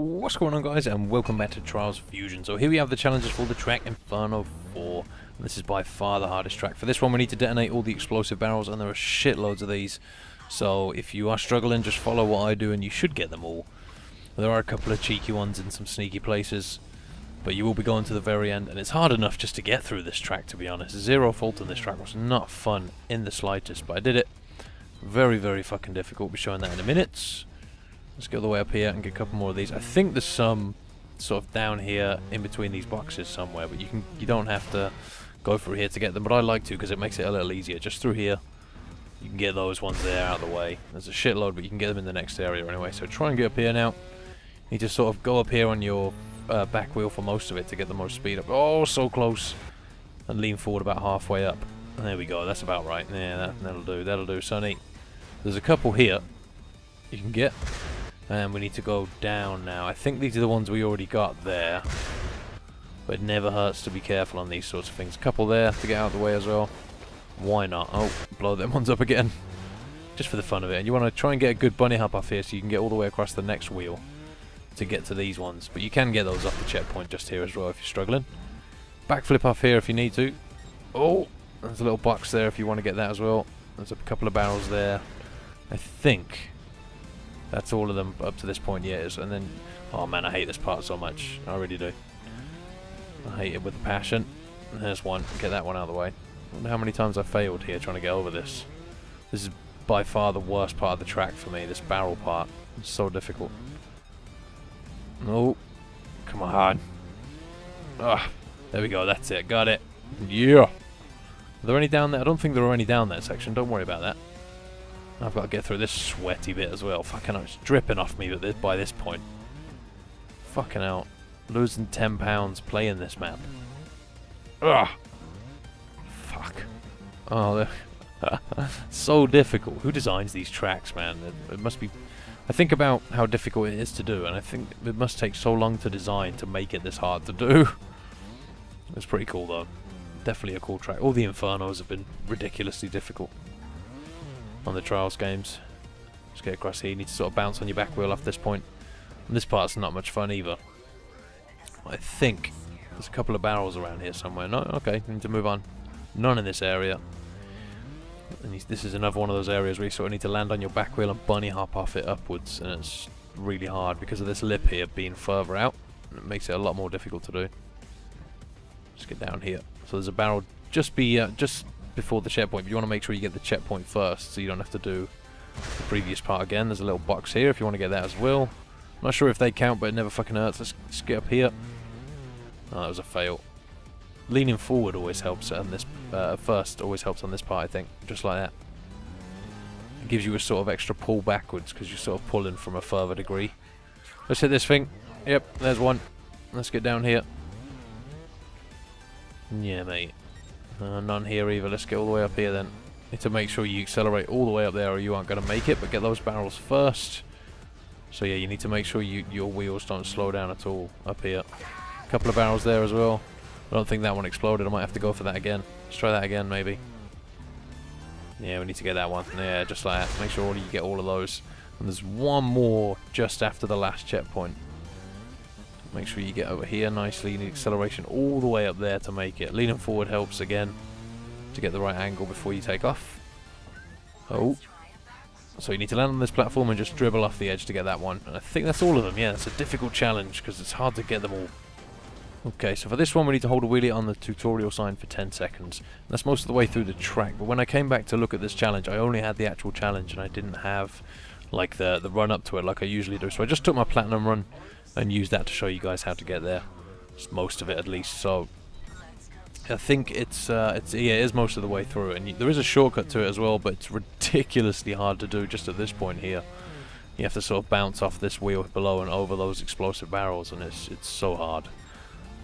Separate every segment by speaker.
Speaker 1: What's going on, guys, and welcome back to Trials Fusion. So here we have the challenges for the track Inferno 4. And this is by far the hardest track. For this one we need to detonate all the explosive barrels, and there are shitloads of these. So if you are struggling, just follow what I do and you should get them all. There are a couple of cheeky ones in some sneaky places, but you will be going to the very end, and it's hard enough just to get through this track, to be honest. Zero fault on this track was not fun in the slightest, but I did it. Very, very fucking difficult. We'll be showing that in a minute. Let's go all the way up here and get a couple more of these. I think there's some sort of down here in between these boxes somewhere, but you don't have to go through here to get them, but I like to because it makes it a little easier. Just through here, you can get those ones there out of the way. There's a shitload, but you can get them in the next area anyway. So try and get up here now. You need to sort of go up here on your back wheel for most of it to get the most speed up. Oh, so close. And lean forward about halfway up. And there we go, that's about right. Yeah, that'll do, sonny. There's a couple here you can get. And we need to go down now. I think these are the ones we already got there. But it never hurts to be careful on these sorts of things. A couple there to get out of the way as well. Why not? Oh, blow them ones up again. Just for the fun of it. And you want to try and get a good bunny hop off here so you can get all the way across the next wheel to get to these ones. But you can get those off the checkpoint just here as well if you're struggling. Backflip off here if you need to. Oh, there's a little box there if you want to get that as well. There's a couple of barrels there. I think that's all of them up to this point, yes. And then, oh man, I hate this part so much. I really do. I hate it with a passion. And there's one. Get that one out of the way. I wonder how many times I failed here trying to get over this. This is by far the worst part of the track for me, this barrel part. It's so difficult. No. Come on. Ah, there we go. That's it. Got it. Yeah. Are there any down there? I don't think there are any down that section. Don't worry about that. I've got to get through this sweaty bit as well. Fucking hell, it's dripping off me by this point. Fucking hell. Losing £10 playing this map. Ugh. Fuck. Oh, so difficult. Who designs these tracks, man? It must be... I think about how difficult it is to do, and I think it must take so long to design to make it this hard to do. It's pretty cool, though. Definitely a cool track. All the Infernos have been ridiculously difficult on the Trials games. Just get across here. You need to sort of bounce on your back wheel off this point. And this part's not much fun either. I think there's a couple of barrels around here somewhere. No? Okay, need to move on. None in this area. And this is another one of those areas where you sort of need to land on your back wheel and bunny hop off it upwards. And it's really hard because of this lip here being further out. It makes it a lot more difficult to do. Just get down here. So there's a barrel just before the checkpoint, but you want to make sure you get the checkpoint first so you don't have to do the previous part again. There's a little box here if you want to get that as well. I'm not sure if they count, but it never fucking hurts. Let's get up here. Oh, that was a fail. Leaning forward always helps on this, first always helps on this part, I think. Just like that. It gives you a sort of extra pull backwards because you're sort of pulling from a further degree. Let's hit this thing. Yep, there's one. Let's get down here. Yeah, mate. None here either. Let's get all the way up here then. Need to make sure you accelerate all the way up there or you aren't going to make it, but get those barrels first. So yeah, you need to make sure your wheels don't slow down at all up here. A couple of barrels there as well. I don't think that one exploded. I might have to go for that again. Let's try that again maybe. Yeah, we need to get that one. Yeah, just like that. Make sure you get all of those. And there's one more just after the last checkpoint. Make sure you get over here nicely. You need acceleration all the way up there to make it. Leaning forward helps again to get the right angle before you take off. Oh. So you need to land on this platform and just dribble off the edge to get that one. And I think that's all of them. Yeah, it's a difficult challenge because it's hard to get them all. Okay, so for this one we need to hold a wheelie on the tutorial sign for 10 seconds. That's most of the way through the track. But when I came back to look at this challenge, I only had the actual challenge and I didn't have like the run up to it like I usually do. So I just took my platinum run and use that to show you guys how to get there. It's most of it at least. So I think it is most of the way through, and there is a shortcut to it as well, but it's ridiculously hard to do just at this point here. You have to sort of bounce off this wheel below and over those explosive barrels, and it's so hard.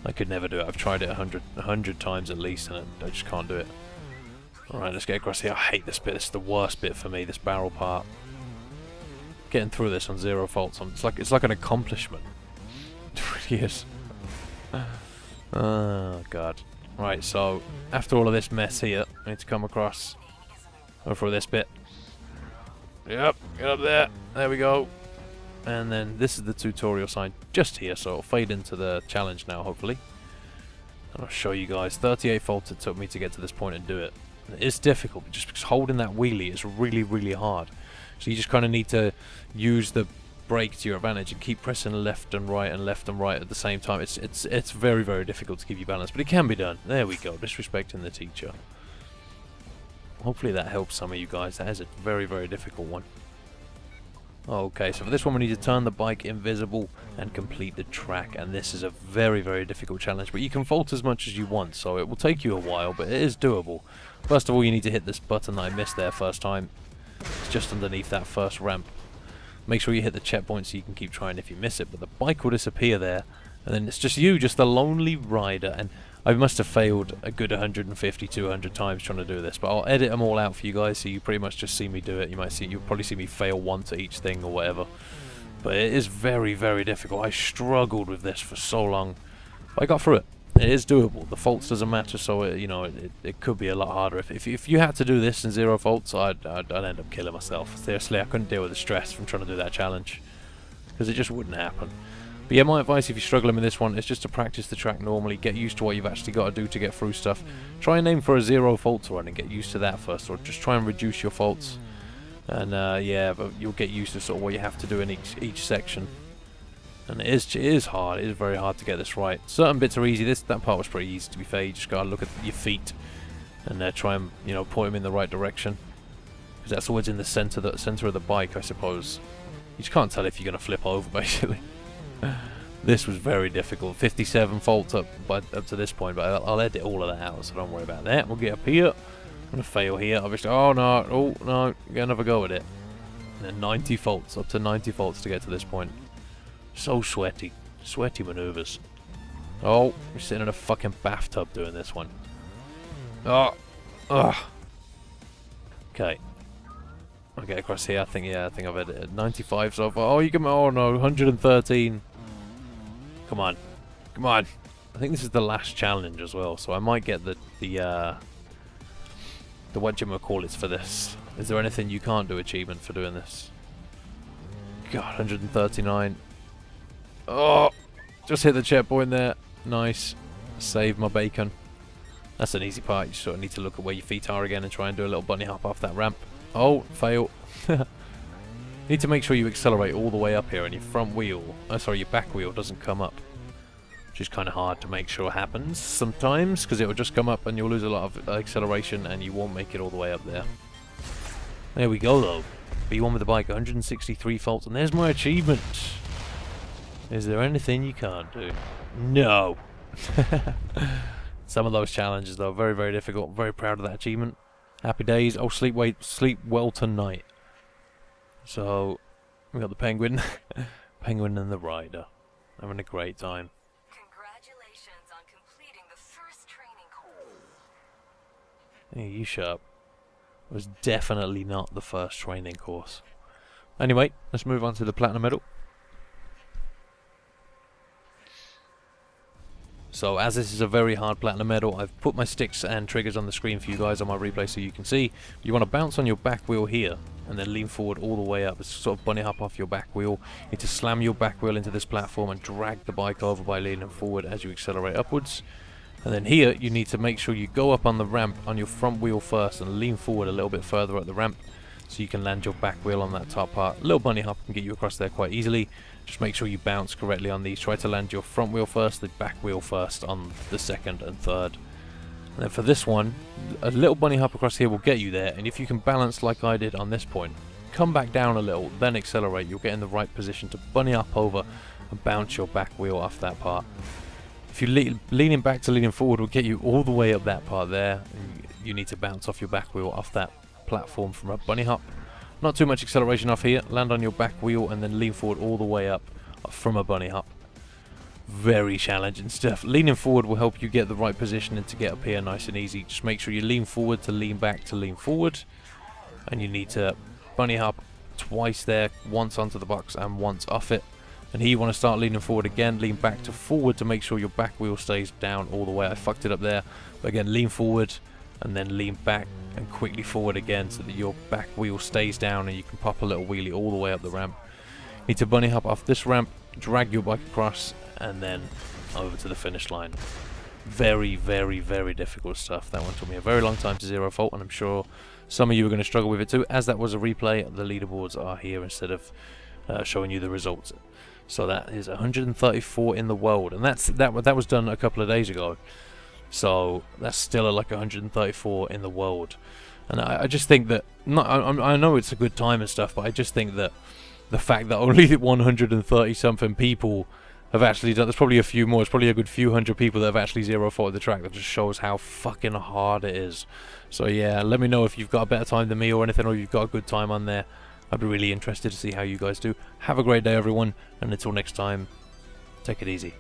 Speaker 1: I could never do it. I've tried it 100 times at least, and I just can't do it. Alright, let's get across here. I hate this bit. This is the worst bit for me, this barrel part. Getting through this on zero faults, it's like an accomplishment. It really is. Oh god. Right, so after all of this mess here, I need to come across over this bit. Yep, get up there. There we go. And then this is the tutorial sign just here, so it'll fade into the challenge now, hopefully. And I'll show you guys. 38 faults it took me to get to this point and do it. It's difficult, just because holding that wheelie is really, really hard. So you just kind of need to use the brake to your advantage and keep pressing left and right at the same time. It's very, very difficult to keep you balanced, but it can be done. There we go, disrespecting the teacher. Hopefully that helps some of you guys. That is a very, very difficult one. Okay, so for this one we need to turn the bike invisible and complete the track, and this is a very, very difficult challenge, but you can fault as much as you want, so it will take you a while, but it is doable. First of all, you need to hit this button that I missed there first time. It's just underneath that first ramp. Make sure you hit the checkpoint so you can keep trying if you miss it, but the bike will disappear there, and then it's just you, just the lonely rider, and I must have failed a good 150, 200 times trying to do this, but I'll edit them all out for you guys so you pretty much just see me do it. You'll probably see me fail once at each thing or whatever. But it is very, very difficult. I struggled with this for so long, but I got through it. It is doable. The faults doesn't matter, so it could be a lot harder. If you had to do this in 0 faults, I'd end up killing myself. Seriously, I couldn't deal with the stress from trying to do that challenge, because it just wouldn't happen. But yeah, my advice if you're struggling with this one is just to practice the track normally, get used to what you've actually got to do to get through stuff. Try and aim for a 0 faults run and get used to that first, or just try and reduce your faults. And yeah, but you'll get used to sort of what you have to do in each section. And it is hard. It is very hard to get this right. Certain bits are easy. That part was pretty easy, to be fair. You just gotta look at your feet and try and point them in the right direction, because that's always in the center of the bike, I suppose. You just can't tell if you're gonna flip over, basically. This was very difficult. 57 faults up to this point, but I'll edit all of that out, so don't worry about that. We'll get up here. I'm gonna fail here, obviously. Oh no, get another go at it. And then 90 faults, up to 90 faults to get to this point. So sweaty maneuvers. Oh, we're sitting in a fucking bathtub doing this one. Oh, ugh. Okay. I'll get across here. I think I've edited 95 so far. Oh, you can. Oh no, 113. Come on. I think this is the last challenge as well, so I might get the whatchamacallits for this. Is there anything you can't do achievement for doing this? God, 139. Oh, just hit the checkpoint there. Nice. Save my bacon. That's an easy part. You sort of need to look at where your feet are again and try and do a little bunny hop off that ramp. Oh, fail. Need to make sure you accelerate all the way up here and your front wheel, your back wheel doesn't come up. Which is kind of hard to make sure happens sometimes, because it will just come up and you'll lose a lot of acceleration and you won't make it all the way up there. There we go though. B1 with the bike, 163 faults, and there's my achievement. Is there anything you can't do? No. Some of those challenges though, very, very difficult. Very proud of that achievement. Happy days. Oh, sleep well tonight. So, we got the penguin. Penguin and the rider. Having a great time.
Speaker 2: Congratulations on completing the first training course.
Speaker 1: Hey, you shut up. It was definitely not the first training course. Anyway, let's move on to the platinum medal. So as this is a very hard platinum medal, I've put my sticks and triggers on the screen for you guys on my replay so you can see. You want to bounce on your back wheel here and then lean forward all the way up. It's sort of bunny hop off your back wheel. You need to slam your back wheel into this platform and drag the bike over by leaning forward as you accelerate upwards. And then here you need to make sure you go up on the ramp on your front wheel first and lean forward a little bit further up the ramp so you can land your back wheel on that top part. A little bunny hop can get you across there quite easily. Just make sure you bounce correctly on these. Try to land your front wheel first, the back wheel first on the second and third. And then for this one, a little bunny hop across here will get you there, and if you can balance like I did on this point, come back down a little, then accelerate, you'll get in the right position to bunny up over and bounce your back wheel off that part. If you're leaning back to leaning forward, will get you all the way up that part there, and you need to bounce off your back wheel off that platform from a bunny hop. Not too much acceleration off here, land on your back wheel and then lean forward all the way up from a bunny hop. Very challenging stuff. Leaning forward will help you get the right position and to get up here nice and easy. Just make sure you lean forward to lean back to lean forward, and you need to bunny hop twice there, once onto the box and once off it. And here you want to start leaning forward again, lean back to forward to make sure your back wheel stays down all the way. I fucked it up there, but again lean forward and then lean back and quickly forward again so that your back wheel stays down and you can pop a little wheelie all the way up the ramp. Need to bunny hop off this ramp, drag your bike across, and then over to the finish line. Very, very, very difficult stuff. That one took me a very long time to zero fault, and I'm sure some of you are going to struggle with it too. As that was a replay, the leaderboards are here instead of showing you the results. So that is 134 in the world, and that was done a couple of days ago. So that's still like 134 in the world, and I just think that I know it's a good time and stuff, but I just think that the fact that only 130 something people have actually done, there's probably a few more, it's probably a good few hundred people that have actually zero faulted the track. That just shows how fucking hard it is. So yeah, let me know if you've got a better time than me or anything, or you've got a good time on there. I'd be really interested to see how you guys do. Have a great day everyone, and until next time, take it easy.